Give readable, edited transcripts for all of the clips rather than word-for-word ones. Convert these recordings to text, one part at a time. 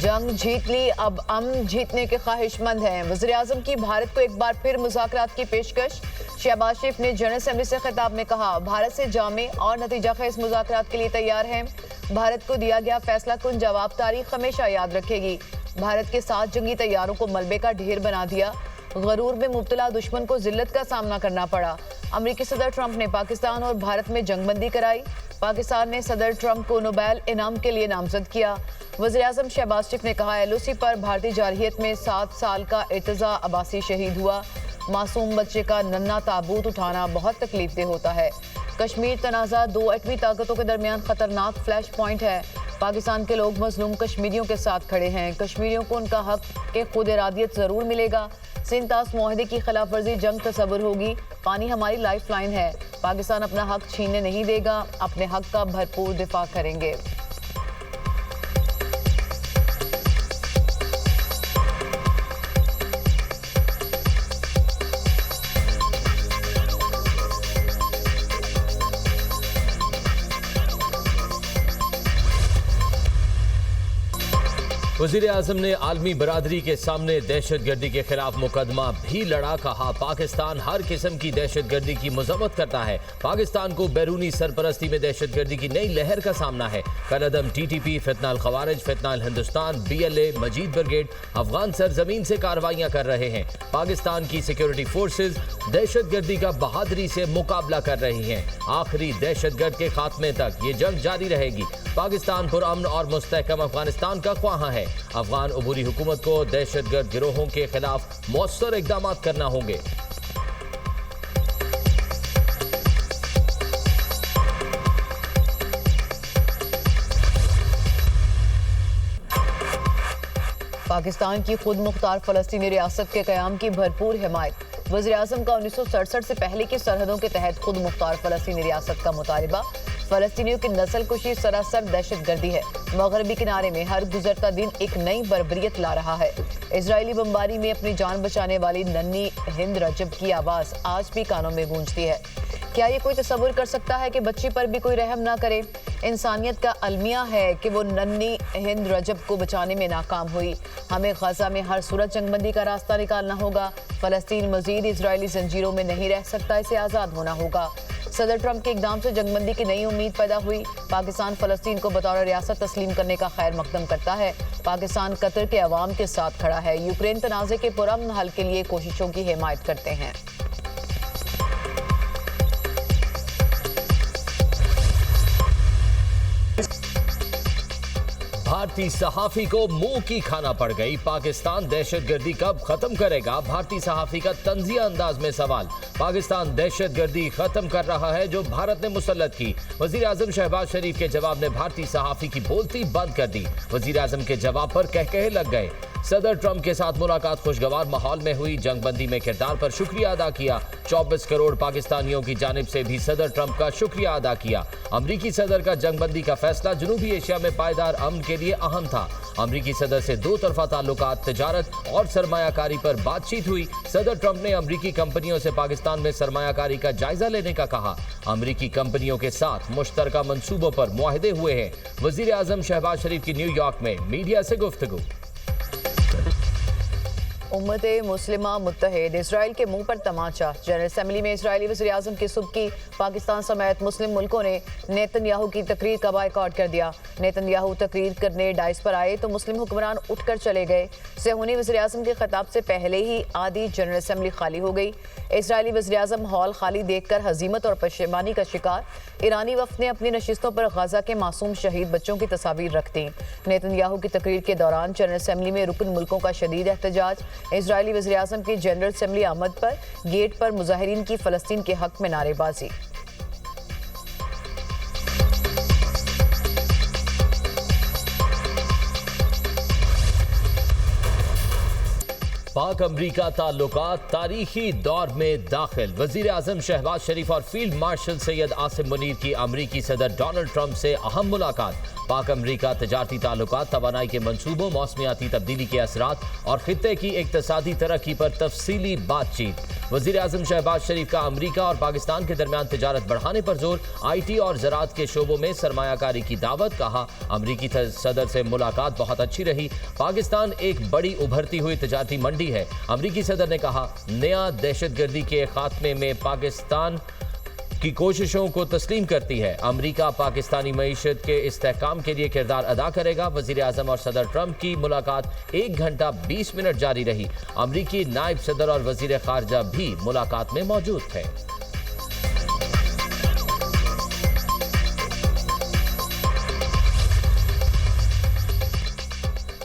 जंग जीत ली, अब अमन जीतने के ख्वाहिशमंद हैं। वज़ीर-ए-आज़म की भारत को एक बार फिर मुज़ाकरात की पेशकश। शहबाज शरीफ ने जनरल असेंबली से खिताब में कहा, भारत से जामे और नतीजाखेज मुज़ाकरात के लिए तैयार हैं। भारत को दिया गया फैसला कुन जवाब तारीख हमेशा याद रखेगी। भारत के 7 जंगी तैयारों को मलबे का ढेर बना दिया। गरूर में मुब्तला दुश्मन को जिल्लत का सामना करना पड़ा। अमरीकी सदर ट्रंप ने पाकिस्तान और भारत में जंगबंदी कराई। पाकिस्तान ने सदर ट्रंप को नोबेल इनाम के लिए नामजद किया। वज़ीर-ए-आज़म शहबाज शरीफ ने कहा, एलओसी पर भारतीय जारहियत में 7 साल का इर्तज़ा अब्बासी शहीद हुआ। मासूम बच्चे का नन्हा ताबूत उठाना बहुत तकलीफदेह होता है। कश्मीर तनाज़ा 2 एटमी ताकतों के दरमियान खतरनाक फ्लैश पॉइंट है। पाकिस्तान के लोग मजलूम कश्मीरियों के साथ खड़े हैं। कश्मीरियों को उनका हक के खुद इरादियत जरूर मिलेगा। सिंतास मुआहदे की खिलाफ वर्जी जंग तस्वुर होगी। पानी हमारी लाइफ लाइन है। पाकिस्तान अपना हक छीनने नहीं देगा, अपने हक का भरपूर दिफा करेंगे। वज़ीर-ए-आज़म ने आलमी बरादरी के सामने दहशतगर्दी के खिलाफ मुकदमा भी लड़ा। कहा, पाकिस्तान हर किस्म की दहशतगर्दी की मजम्मत करता है। पाकिस्तान को बैरूनी सरपरस्ती में दहशतगर्दी की नई लहर का सामना है। कलअदम TTP, फितनाल खवारिज, फितनाल हिंदुस्तान, BLA, मजीद ब्रिगेड अफगान सरजमीन से कार्रवाइयां कर रहे हैं। पाकिस्तान की सिक्योरिटी फोर्सेज दहशतगर्दी का बहादुरी से मुकाबला कर रही हैं। आखिरी दहशतगर्द के खात्मे तक ये जंग जारी रहेगी। पाकिस्तान पुरअमन और मुस्तहकम अफगानिस्तान का ख्वाहा है। अफगान अबूरी हुकूमत को दहशतगर्द गिरोहों के खिलाफ मौसर इकदाम करना होंगे। पाकिस्तान की खुद मुख्तार फलस्तीनी रियासत के क़याम की भरपूर हिमायत। वज़ीर-ए-आज़म का 1967 से पहले की सरहदों के तहत खुद मुख्तार फलस्तीनी रियासत का मुतालबा। फलस्तीनियों की नस्ल कुशी सरासर दहशतगर्दी है। मगरबी किनारे में हर गुजरता दिन एक नई बर्बरियत ला रहा है। इजरायली बमबारी में अपनी जान बचाने वाली नन्ही हिंद रजब की आवाज़ आज भी कानों में गूंजती है। क्या ये कोई तसव्वुर कर सकता है कि बच्ची पर भी कोई रहम ना करे? इंसानियत का अलमिया है कि वो नन्ही हिंद रजब को बचाने में नाकाम हुई। हमें गजा में हर सूरत जंगबंदी का रास्ता निकालना होगा। फलस्तीन मजीद इजरायली जंजीरों में नहीं रह सकता, इसे आज़ाद होना होगा। सदर ट्रंप के इकदाम से जंगबंदी की नई उम्मीद पैदा हुई। पाकिस्तान फलस्तीन को बतौर रियासत तस्लीम करने का खैर मकदम करता है। पाकिस्तान कतर के अवाम के साथ खड़ा है। यूक्रेन तनाज़े के पुरअमन हल के लिए कोशिशों की हिमायत करते हैं। भारतीय सहाफी को मुंह की खाना पड़ गई। पाकिस्तान दहशतगर्दी कब खत्म करेगा? भारतीय सहाफी का तंजिया अंदाज में सवाल। पाकिस्तान दहशतगर्दी खत्म कर रहा है जो भारत ने मुसल्लत की। वज़ीर-ए-आज़म शहबाज शरीफ के जवाब ने भारतीय सहाफी की बोलती बंद कर दी। वज़ीर-ए-आज़म के जवाब पर कहकहे लग गए। सदर ट्रंप के साथ मुलाकात खुशगवार माहौल में हुई। जंगबंदी में किरदार पर शुक्रिया अदा किया। 24 करोड़ पाकिस्तानियों की जानिब से भी सदर ट्रंप का शुक्रिया अदा किया। अमरीकी सदर का जंगबंदी का फैसला जनूबी एशिया में पायदार अमन के लिए अहम था। अमरीकी सदर से 2 तरफा ताल्लुकात, तिजारत और सरमायाकारी पर बातचीत हुई। सदर ट्रंप ने अमरीकी कंपनियों से पाकिस्तान में सरमायाकारी का जायजा लेने का कहा। अमरीकी कंपनियों के साथ मुश्तरका मंसूबों पर मुआहदे हुए हैं। वज़ीर-ए-आज़म शहबाज शरीफ की न्यूयॉर्क में मीडिया से गुफ्तगू। उम्मत मुस्लिमा मुत्तहिद, इसराइल के मुंह पर तमाचा। जनरल असेंबली में इसराइली वज़ीर-ए-आज़म की सुबकी। पाकिस्तान समेत मुस्लिम मुल्कों ने नेतन्याहू की तकरीर का बायकॉट कर दिया। नेतन्याहू तकरीर करने डाइस पर आए तो मुस्लिम हुक्मरान उठकर चले गए। सेहूनी वज़ीर-ए-आज़म के खिताब से पहले ही आधी जनरल असेंबली खाली हो गई। इसराइली वज़ीर-ए-आज़म हॉल खाली देखकर हज़ीमत और पशेमानी का शिकार। ईरानी वफ़द ने अपनी नशिस्तों पर गजा के मासूम शहीद बच्चों की तस्वीर रख दी। नेतन्याहू की तकरीर के दौरान जनरल असेंबली में रुकन मुल्कों का शदीद एहतजाज। इजरायली वज़ीर-ए-आज़म की जनरल असेंबली आमद पर गेट पर मुजाहिरीन की फ़लस्तीन के हक में नारेबाजी। पाक अमरीका ताल्लुकात तारीखी दौर में दाखिल। वजीर आजम शहबाज शरीफ और फील्ड मार्शल सैयद आसिम मुनीर की अमरीकी सदर डोनाल्ड ट्रंप से अहम मुलाकात। पाक अमरीका तजारती ताल्लुकात, तवानाई के मंसूबों, मौसमियाती तब्दीली के असरात और खित्ते की इक्तसादी तरक्की पर तफसीली बातचीत। वजीर आजम शहबाज शरीफ का अमरीका और पाकिस्तान के दरमियान तिजारत बढ़ाने पर जोर। IT और ज़राअत के शोबों में सरमायाकारी की दावत। कहा, अमरीकी सदर से मुलाकात बहुत अच्छी रही। पाकिस्तान एक बड़ी उभरती हुई तजारती मंडी है। अमरीकी सदर ने कहा, नया दहशतगर्दी के खात्मे में पाकिस्तान की कोशिशों को तस्लीम करती है। अमरीका पाकिस्तानी मईशत के इस्तेहकाम के लिए किरदार अदा करेगा। वजीर आजम और सदर ट्रंप की मुलाकात 1 घंटा 20 मिनट जारी रही। अमरीकी नायब सदर और वजीर खारजा भी मुलाकात में मौजूद थे।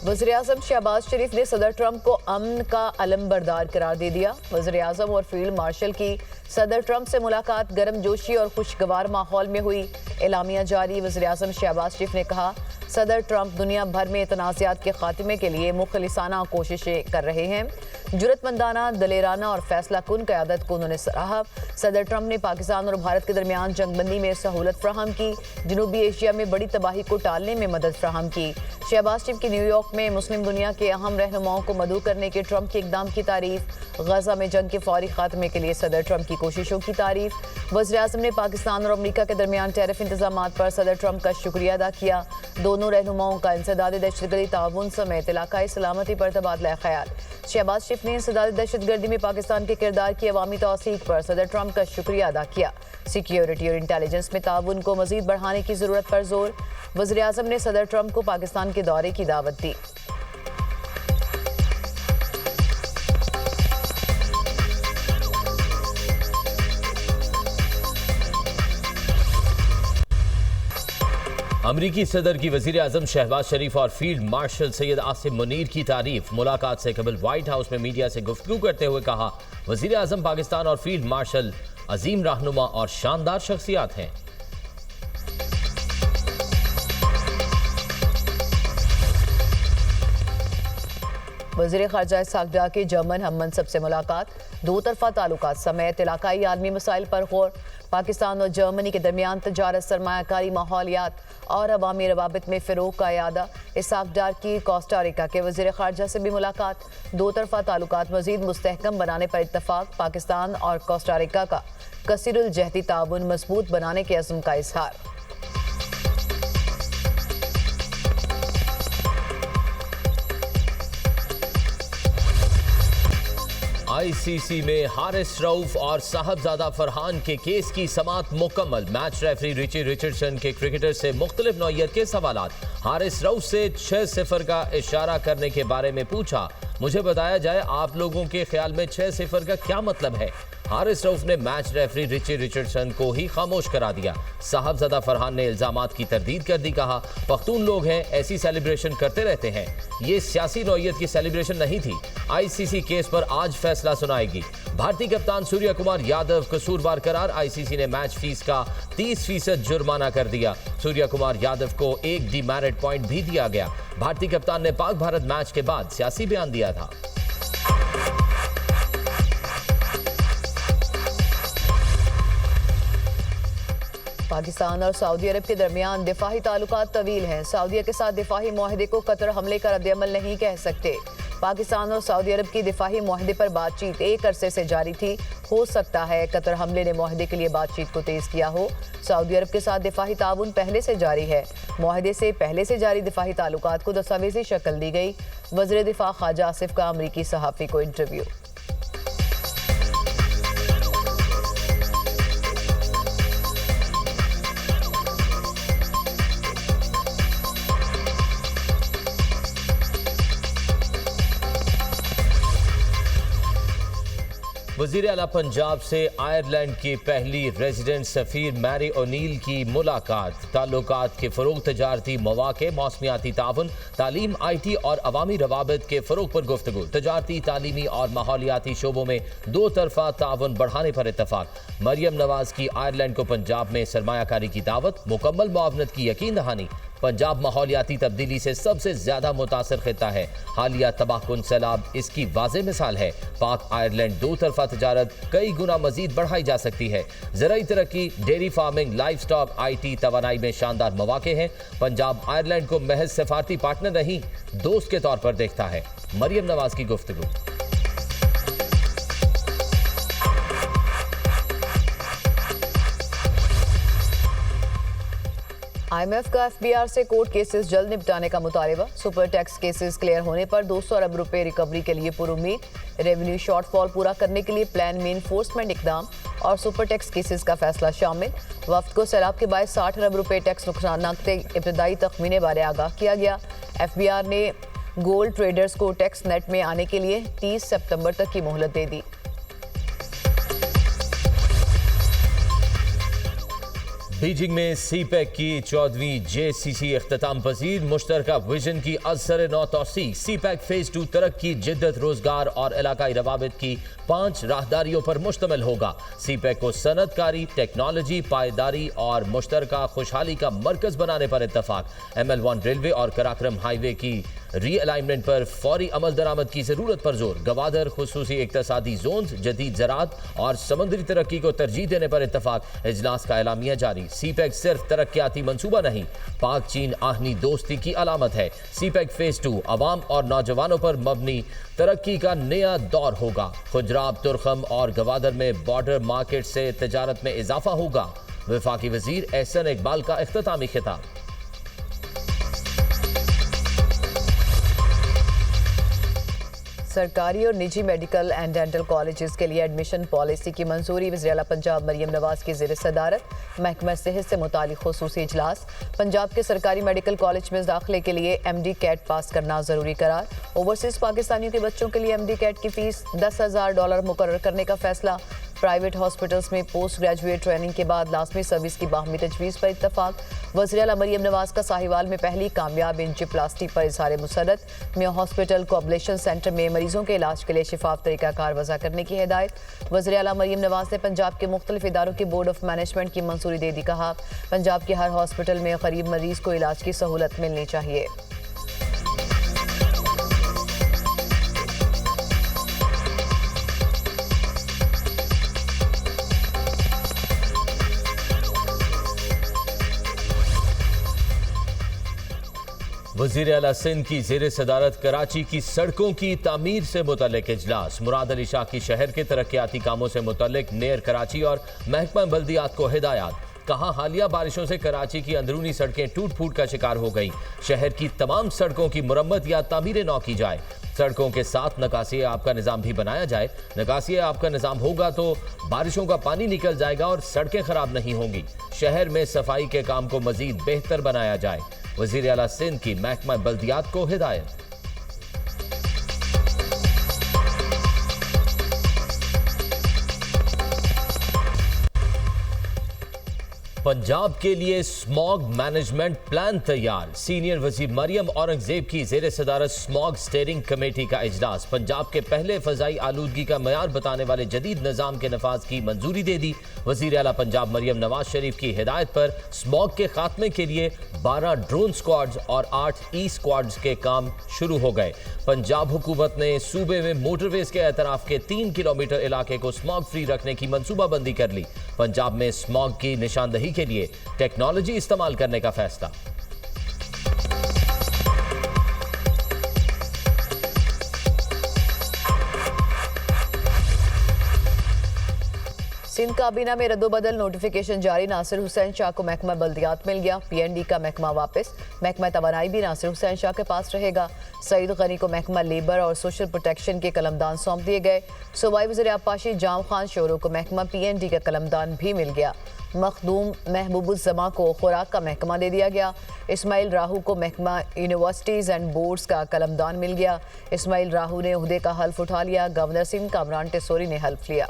वज़ीर आज़म शहबाज शरीफ ने सदर ट्रंप को अमन का अलमबरदार करार दे दिया। वज़ीर आज़म और फील्ड मार्शल की सदर ट्रंप से मुलाकात गर्म जोशी और खुशगवार माहौल में हुई। एलामिया जारी। वज़ीर आज़म शहबाज शरीफ ने कहा, सदर ट्रंप दुनिया भर में तनाज़ात के खात्मे के लिए मुखलिसाना कोशिशें कर रहे हैं। जुरतमंदाना, दलेराना और फैसला कुन क़यादत को उन्होंने सराहा। सदर ट्रंप ने पाकिस्तान और भारत के दरमियान जंगबंदी में सहूलत फ्राहम की। जनूबी एशिया में बड़ी तबाही को टालने में मदद फ्राहम की। शहबाज शरीफ की न्यूयॉर्क में मुस्लिम दुनिया के अहम रहनुमाओं को मदऊ करने के ट्रंप के इकदाम की तारीफ। गजा में जंग के फौरी खात्मे के लिए सदर ट्रंप की कोशिशों की तारीफ। वज़ीर आज़म ने पाकिस्तान और अमरीका के दरमियान टैरिफ इंतजामात पर सदर ट्रंप का शुक्रिया अदा किया। दोनों रहनुमाओं का इंसदादी दहशतगर्दी ताउन समेत इलाकाई सलामती पर तबादला ख्याल। शहबाज शरीफ ने इंसदादी दहशतगर्दी में पाकिस्तान के किरदार की अवामी तौसीक पर सदर ट्रंप का शुक्रिया अदा किया। सिक्योरिटी और इंटेलिजेंस में ताउन को मजीद बढ़ाने की जरूरत पर जोर। वज़ीर आज़म ने सदर ट्रंप को पाकिस्तान के दौरे की दावत दी। अमरीकी सदर की वजीर आजम शहबाज शरीफ और फील्ड मार्शल सैयद आसिम मुनीर की तारीफ। मुलाकात से कबल व्हाइट हाउस में मीडिया से गुफ्तगू करते हुए कहा, वजीर आजम पाकिस्तान और फील्ड मार्शल अजीम रहनुमा और शानदार शख्सियात हैं। वज़ीर ख़ारजा इस्हाक़ डार की जर्मन हम मनसब से मुलाकात। दो तरफ़ा ताल्लुकात समेत इलाकाई आलमी मसाइल पर गौर। पाकिस्तान और जर्मनी के दरमियान तजारत, सरमायाकारी, माहौलियात और अवामी रवाबित में फ़रोग़ का इरादा। इस्हाक़ डार की कोस्टारिका के वज़ीर ख़ारजा से भी मुलाकात। दो तरफ़ा ताल्लुकात मज़ीद मुस्तहकम बनाने पर इत्तफ़ाक़। पाकिस्तान और कोस्टारिका का कसीरुल जहदी ताउन मजबूत बनाने के अज़्म का इज़हार। ICC में हारिस रऊफ और साहबजादा फरहान के केस की समाअत मुकम्मल। मैच रेफरी रिची रिचर्डसन के क्रिकेटर से मुख्तलिफ नौइयत के सवालात। हारिस रऊफ से 6-0 का इशारा करने के बारे में पूछा, मुझे बताया जाए आप लोगों के ख्याल में 6-0 का क्या मतलब है। हारिस रऊफ ने मैच रेफरी रिची रिचर्डसन को ही खामोश करा दिया। साहबजादा फरहान ने इल्जामात की तरदीद कर दी। कहा, पख्तून लोग हैं, ऐसी सेलिब्रेशन करते रहते हैं, ये सियासी नौइयत की सेलिब्रेशन नहीं थी। ICC केस पर आज फैसला सुनाएगी। भारतीय कप्तान सूर्य कुमार यादव कसूरवार करार। ICC ने मैच फीस का 30% जुर्माना कर दिया। सूर्य कुमार यादव को एक डीमेरिट पॉइंट भी दिया गया। भारतीय कप्तान ने पाक भारत मैच के बाद सियासी बयान दिया था। पाकिस्तान और सऊदी अरब के दरमियान दिफाही ताल्लुकात तवील हैं। सऊदीया के साथ दिफाही मुआहदे को कतर हमले का रद्द-ए-अमल नहीं कह सकते। पाकिस्तान और सऊदी अरब की दिफाही मुआहदे पर बातचीत एक अरसे से जारी थी। हो सकता है कतर हमले ने मुआहदे के लिए बातचीत को तेज किया हो। सऊदी अरब के साथ दिफाही ताउन पहले से जारी है। मुआहदे से पहले से जारी दिफाही ताल्लुकात को दस्तावेजी शक्ल दी गई। वज़ीर दिफा ख्वाजा आसिफ का अमरीकी सहाफ़ी को इंटरव्यू। वज़ीर आला पंजाब से आयरलैंड की पहली रेजिडेंट सफ़ीर मैरी ओनील की मुलाकात। ताल्लुकात के फ़रोग़, तजारती मौक़े, मौसमियाती ताउन, तालीम, IT और अवामी रवाबित के फ़रोग़ पर गुफ्तगू। तजारती, तालीमी और माहौलियाती शोबों में दो तरफ़ा ताउन बढ़ाने पर इत्तफ़ाक़। मरियम नवाज़ की आयरलैंड को पंजाब में सरमायाकारी की दावत। मुकम्मल मुआवनत की यकीन दहानी। पंजाब माहौलियाती तब्दीली से सबसे ज्यादा मुतासर खिता है। हालिया तबाहकुन सैलाब इसकी वाज़ेह मिसाल है। पाक आयरलैंड दो तरफा तजारत कई गुना मजीद बढ़ाई जा सकती है। ज़राई तरक्की, dairy farming, life stock, IT, तवानाई में शानदार मौके हैं। पंजाब आयरलैंड को महज सिफारती पार्टनर नहीं, दोस्त के तौर पर देखता है। मरियम नवाज की गुफ्तगू। IMF का FBR से कोर्ट केसेस जल्द निपटाने का मुतालबा। सुपर टैक्स केसेस क्लियर होने पर 200 अरब रुपए रिकवरी के लिए पुरुमीद। रेवेन्यू शॉर्टफॉल पूरा करने के लिए प्लान में इन्फोर्समेंट इकदाम और सुपर टैक्स केसेस का फैसला शामिल। वफ्द को सैलाब के बाद 60 अरब रुपए टैक्स नुकसान के इब्तदाई तखमीने बारे आगाह किया गया। FBR ने गोल्ड ट्रेडर्स को टैक्स नेट में आने के लिए 30 सितंबर तक की मोहलत दे दी। बीजिंग में CPEC की 14वीं JCC इख्तिताम पजीर मुश्तरका विजन की असर नौ तौसीक। CPEC फेज 2 तरक्की, जिद्दत, रोजगार और इलाकाई रवाबित की 5 राहदारियों पर मुश्तमिल होगा। CPEC को सनतकारी, टेक्नोलॉजी, पायदारी और मुश्तरका खुशहाली का मरकज बनाने पर इत्तफाक। ML1 रेलवे और कराक्रम हाईवे की रीअलाइनमेंट पर फौरी अमल दरामद की जरूरत पर जोर। गवादर, खुसूसी इक्तसादी जोन्स, जदीद ज़राअत और समुद्री तरक्की को तरजीह देने पर इत्तफाक। इजलास का एलामिया जारी। CPEC सिर्फ तरक्याती मंसूबा नहीं, पाक चीन आहनी दोस्ती की अलामत है। CPEC फेज 2 अवाम और नौजवानों पर मबनी तरक्की का नया दौर होगा। खुजराब, तुरखम और गवादर में बॉर्डर मार्केट से तजारत में इजाफा होगा। वफाकी वजीर एहसन इकबाल का इख्तितामी खिताब। सरकारी और निजी मेडिकल एंड डेंटल कॉलेजेस के लिए एडमिशन पॉलिसी की मंजूरी। वज़ीर आला पंजाब मरियम नवाज की ज़ेर सदारत महकमा सेहत से मुतालिक खुसूसी इजलास। पंजाब के सरकारी मेडिकल कॉलेज में दाखिले के लिए MD कैट पास करना ज़रूरी करार। ओवरसीज़ पाकिस्तानियों के बच्चों के लिए MD कैट की फीस $10,000 मुकर्रर करने का फैसला। प्राइवेट हॉस्पिटल्स में पोस्ट ग्रेजुएट ट्रेनिंग के बाद लाजमी सर्विस की बाहमी तजवीज़ पर इत्तफाक। वज़ीर आला मरियम नवाज का साहिवाल में पहली कामयाब एंजियोप्लास्टी पर इज़हार मुसरत। मियां हॉस्पिटल कोअबलेशन सेंटर में मरीजों के इलाज के लिए शिफाफ तरीकाकार वज़ा करने की हिदायत। वज़ीर आला मरियम नवाज ने पंजाब के मुख्तलिफ इदारों के बोर्ड ऑफ मैनेजमेंट की मंजूरी दे दी। कहा, पंजाब के हर हॉस्पिटल में गरीब मरीज को इलाज की सहूलत मिलनी चाहिए। वज़ीर आला सिंध की ज़ेर सदारत कराची की सड़कों की तामीर से मुतल्लिक इजलास। मुराद अली शाह की शहर के तरक्याती कामों से मुतल्लिक नेर कराची और महकमा बल्दियात को हिदायत। कहा, हालिया बारिशों से कराची की अंदरूनी सड़कें टूट फूट का शिकार हो गई। शहर की तमाम सड़कों की मुरम्मत या तामीर नौ की जाए। सड़कों के साथ निकासी आब का निज़ाम भी बनाया जाए। निकासी आब का निज़ाम होगा तो बारिशों का पानी निकल जाएगा और सड़कें खराब नहीं होंगी। शहर में सफाई के काम को मजीद बेहतर बनाया जाए। वज़ीर आला सिंध की महकमा बल्दियात को हिदायत। पंजाब के लिए स्मॉग मैनेजमेंट प्लान तैयार। सीनियर वजीर मरियम औरंगजेब की ज़ेर सदारत स्मॉग स्टेयरिंग कमेटी का इजलास। पंजाब के पहले फ़ज़ाई आलूदगी का मयार बताने वाले जदीद निज़ाम के नफाज की मंजूरी दे दी। वज़ीर आला पंजाब मरियम नवाज शरीफ की हिदायत पर स्मॉग के खात्मे के लिए 12 ड्रोन स्क्वाड्स और 8 ई स्क्वाड्स के काम शुरू हो गए। पंजाब हुकूमत ने सूबे में मोटरवेज के एतराफ के 3 किलोमीटर इलाके को स्मॉग फ्री रखने की मनसूबाबंदी कर ली। पंजाब में स्मॉग की निशानदही के लिए टेक्नोलॉजी इस्तेमाल करने का फैसला। सिंध काबीना में रद्दोबदल नोटिफिकेशन जारी। नासिर हुसैन शाह को महकमा बल्दियात मिल गया। PND का महकमा वापस। महकमा तवानाई भी नासिर हुसैन शाह के पास रहेगा। सईद गनी को महकमा लेबर और सोशल प्रोटेक्शन के कलमदान सौंप दिए गए। सूबाई वज़ीर आबपाशी जाम खान शोरो को महकमा PND का कलमदान भी मिल गया। मखदूम महबूबुज़्ज़मा को खुराक का महकमा दे दिया गया। इस्माइल राहू को महकमा यूनिवर्सिटीज़ एंड बोर्ड्स का कलमदान मिल गया। इस्माइल राहू ने उहदे का हल्फ उठा लिया। गवर्नर सिंह कामरान टेसोरी ने हल्फ लिया।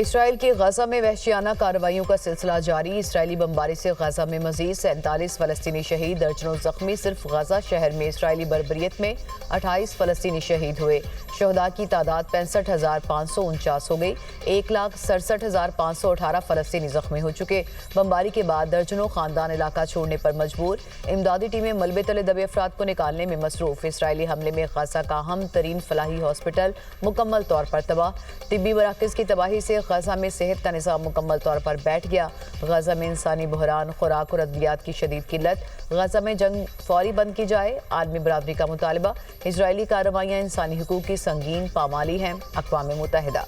इसराइल की गजा में वहशियाना कार्रवाइयों का सिलसिला जारी। इसराइली बमबारी से गजा में मजीद 47 फलस्तीनी शहीद, दर्जनों जख्मी। सिर्फ गजा शहर में इसराइली बर्बरियत में 28 फलस्तीनी शहीद हुए। शहदा की तादाद 65,549 हो गई। 1,67,518 फलस्तीनी जख्मी हो चुके। बमबारी के बाद दर्जनों खानदान इलाका छोड़ने पर मजबूर। इमदादी टीमें मलबे तले दबे अफराद को निकालने में मसरूफ। इसराइली हमले में गजा का अहम तरीन फलाही हॉस्पिटल मुकम्मल तौर पर तबाह। तिब्बी मराकज़ की तबाही से गजा में सेहत का निज़ाम मुकम्मल तौर पर बैठ गया। गजा में इंसानी बहरान, खुराक और अद्वियात की शदीद किल्लत। गजा में जंग फौरी बंद की जाए, आलमी बरादरी का मुतालबा। इसराइली कार्रवाइयाँ इंसानी हुकूक की संगीन पामाली हैं। अक़वाम मुत्तहिदा।